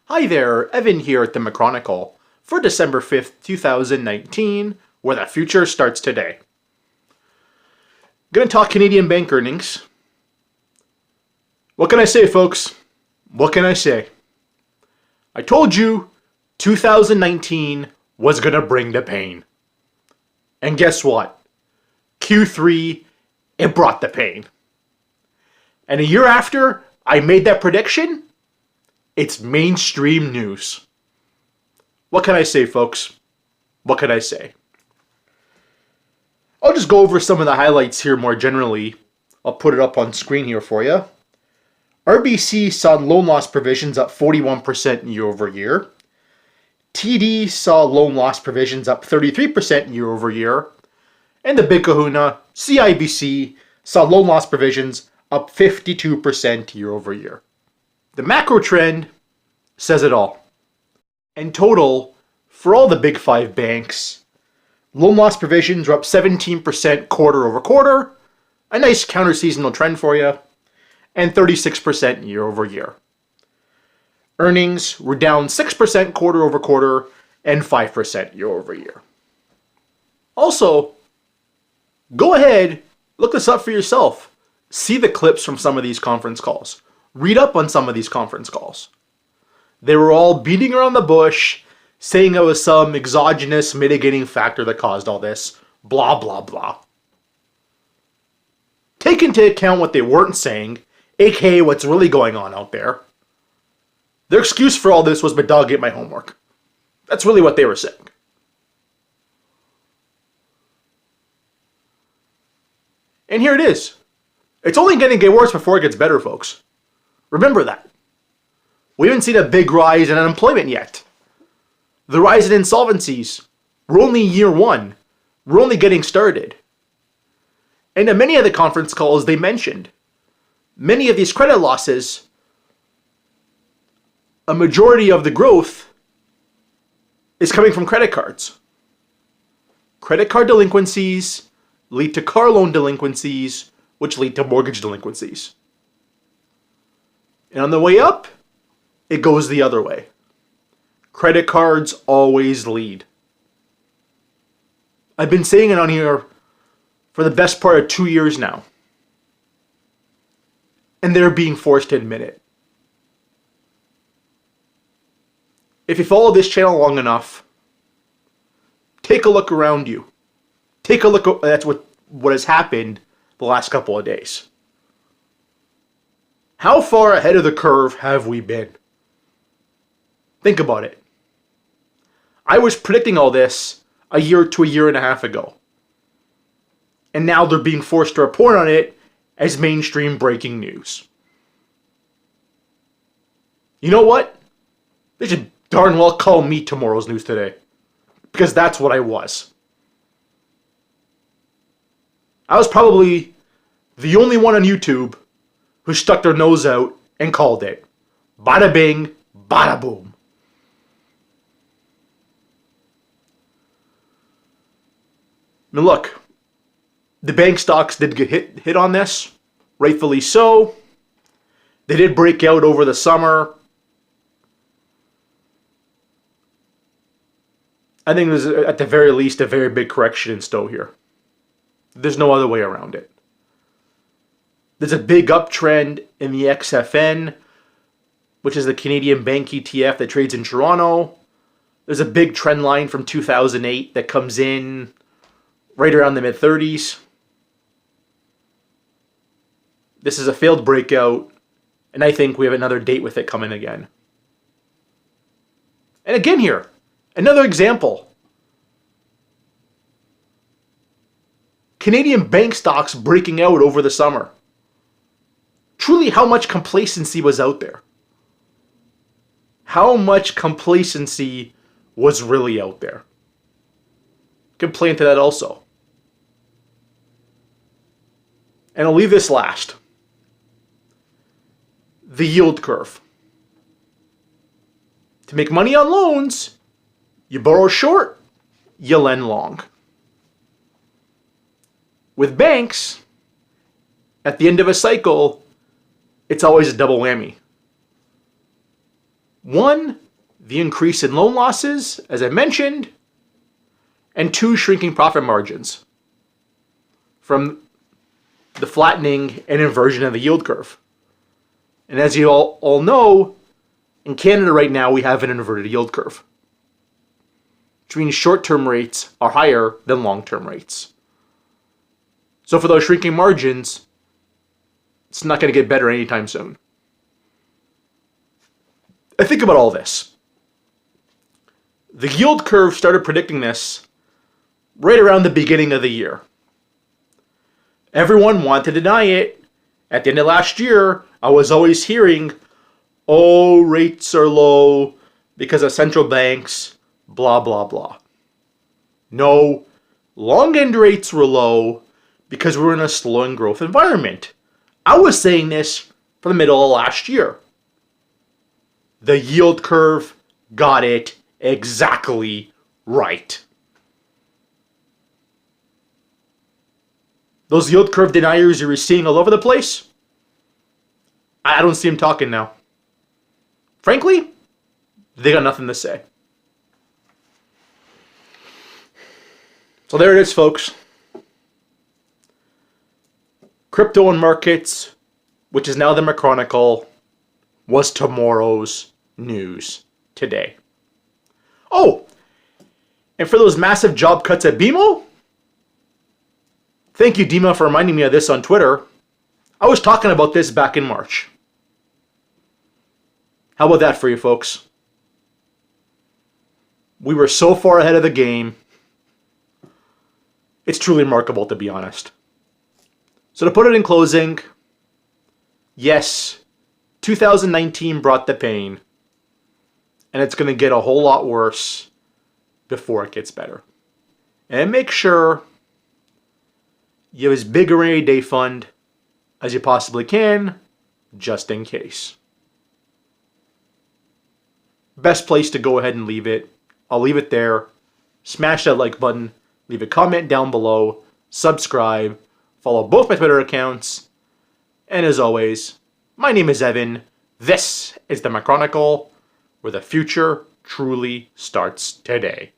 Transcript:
Hi there, Evan here at the McChronicle for December 5th, 2019, where the future starts today. Gonna talk Canadian bank earnings. What can I say, folks? What can I say? I told you 2019 was gonna bring the pain. And guess what? Q3, it brought the pain. And a year after I made that prediction, it's mainstream news. What can I say, folks? What can I say? I'll just go over some of the highlights here more generally. I'll put it up on screen here for you. RBC saw loan loss provisions up 41% year over year. TD saw loan loss provisions up 33% year over year. And the big kahuna, CIBC, saw loan loss provisions up 52% year over year. The macro trend says it all. In total, for all the big five banks, loan loss provisions were up 17% quarter over quarter, a nice counter-seasonal trend for you, and 36% year over year. Earnings were down 6% quarter over quarter and 5% year over year. Also, go ahead, look this up for yourself. See the clips from some of these conference calls. Read up on some of these conference calls. They were all beating around the bush, saying it was some exogenous mitigating factor that caused all this. Blah, blah, blah. Take into account what they weren't saying, aka what's really going on out there. Their excuse for all this was, "My dog ate my homework." That's really what they were saying. And here it is. It's only going to get worse before it gets better, folks. Remember that. We haven't seen a big rise in unemployment yet. The rise in insolvencies. We're only year one. We're only getting started. And in many of the conference calls they mentioned, many of these credit losses, a majority of the growth is coming from credit cards. Credit card delinquencies lead to car loan delinquencies, which lead to mortgage delinquencies. And on the way up, it goes the other way. Credit cards always lead. I've been saying it on here for the best part of 2 years now. And they're being forced to admit it. If you follow this channel long enough, take a look around you. Take a look, that's what has happened the last couple of days. How far ahead of the curve have we been? Think about it. I was predicting all this a year to a year and a half ago. And now they're being forced to report on it as mainstream breaking news. You know what? They should darn well call me tomorrow's news today. Because that's what I was. I was probably the only one on YouTube who stuck their nose out and called it. Bada bing, bada boom. Now look, the bank stocks did get hit on this, rightfully so. They did break out over the summer. I think there's, at the very least, a very big correction in stow here. There's no other way around it. There's a big uptrend in the XFN, which is the Canadian Bank ETF that trades in Toronto. There's a big trend line from 2008 that comes in right around the mid-30s. This is a failed breakout, and I think we have another date with it coming again. And again here, another example. Canadian bank stocks breaking out over the summer. Truly, how much complacency was out there? How much complacency was really out there? Can play into that also. And I'll leave this last. The yield curve. To make money on loans, you borrow short, you lend long. With banks, at the end of a cycle, it's always a double whammy. One, the increase in loan losses, as I mentioned, and two, shrinking profit margins from the flattening and inversion of the yield curve. And as you all know, in Canada right now, we have an inverted yield curve, which means short-term rates are higher than long-term rates. So for those shrinking margins, it's not going to get better anytime soon. I think about all this. The yield curve started predicting this right around the beginning of the year. Everyone wanted to deny it. At the end of last year, I was always hearing, oh, rates are low because of central banks, blah, blah, blah. No, long end rates were low because we were in a slowing growth environment. I was saying this for the middle of last year. The yield curve got it exactly right. Those yield curve deniers you were seeing all over the place, I don't see them talking now. Frankly, they got nothing to say. So there it is, folks. Crypto and markets, which is now the McChronicle, was tomorrow's news today. Oh, and for those massive job cuts at BMO, thank you, Dima, for reminding me of this on Twitter. I was talking about this back in March. How about that for you, folks? We were so far ahead of the game. It's truly remarkable, to be honest. So to put it in closing, yes, 2019 brought the pain, and it's going to get a whole lot worse before it gets better. And make sure you have as big a rainy day fund as you possibly can, just in case. Best place to go ahead and leave it. I'll leave it there. Smash that like button. Leave a comment down below. Subscribe. Follow both my Twitter accounts. And as always, my name is Evan. This is the McChronicle, where the future truly starts today.